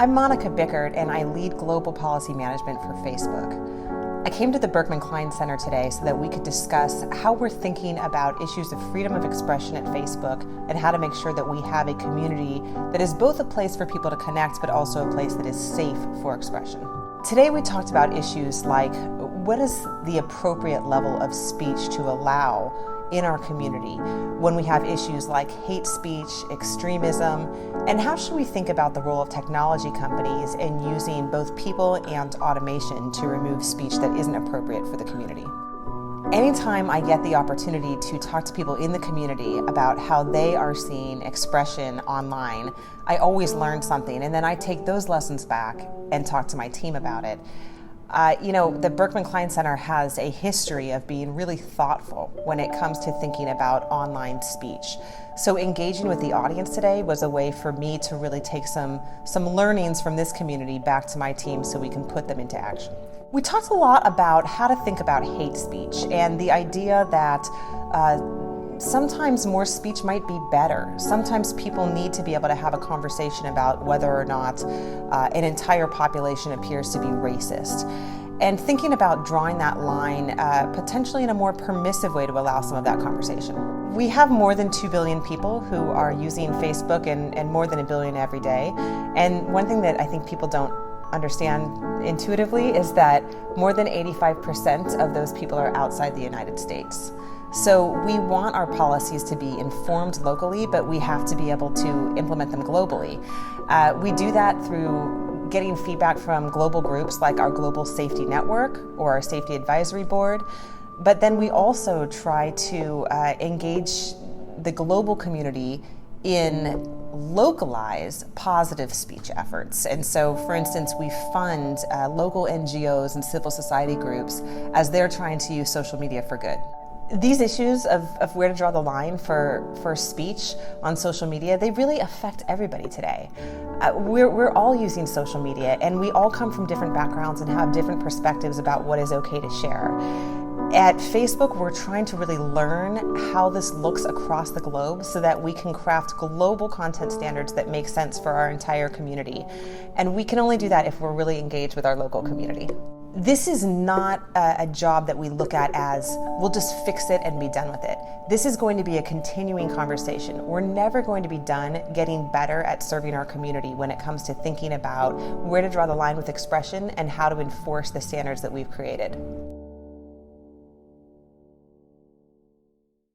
I'm Monika Bickert, and I lead global policy management for Facebook. I came to the Berkman Klein Center today so that we could discuss how we're thinking about issues of freedom of expression at Facebook and how to make sure that we have a community that is both a place for people to connect, but also a place that is safe for expression. Today we talked about issues like what is the appropriate level of speech to allow in our community when we have issues like hate speech, extremism, and how should we think about the role of technology companies in using both people and automation to remove speech that isn't appropriate for the community. Anytime I get the opportunity to talk to people in the community about how they are seeing expression online, I always learn something, and then I take those lessons back and talk to my team about it. The Berkman Klein Center has a history of being really thoughtful when it comes to thinking about online speech. So engaging with the audience today was a way for me to really take some learnings from this community back to my team so we can put them into action. We talked a lot about how to think about hate speech and the idea that sometimes more speech might be better. Sometimes people need to be able to have a conversation about whether or not an entire population appears to be racist. And thinking about drawing that line potentially in a more permissive way to allow some of that conversation. We have more than 2 billion people who are using Facebook and more than 1 billion every day. And one thing that I think people don't understand intuitively is that more than 85% of those people are outside the United States. So we want our policies to be informed locally, but we have to be able to implement them globally. We do that through getting feedback from global groups like our Global Safety Network or our Safety Advisory Board, but then we also try to engage the global community in localized positive speech efforts. And so, for instance, we fund local NGOs and civil society groups as they're trying to use social media for good. These issues of where to draw the line for speech on social media, they really affect everybody today. We're all using social media, and we all come from different backgrounds and have different perspectives about what is okay to share. At Facebook, we're trying to really learn how this looks across the globe so that we can craft global content standards that make sense for our entire community. And we can only do that if we're really engaged with our local community. This is not a job that we look at as, we'll just fix it and be done with it. This is going to be a continuing conversation. We're never going to be done getting better at serving our community when it comes to thinking about where to draw the line with expression and how to enforce the standards that we've created.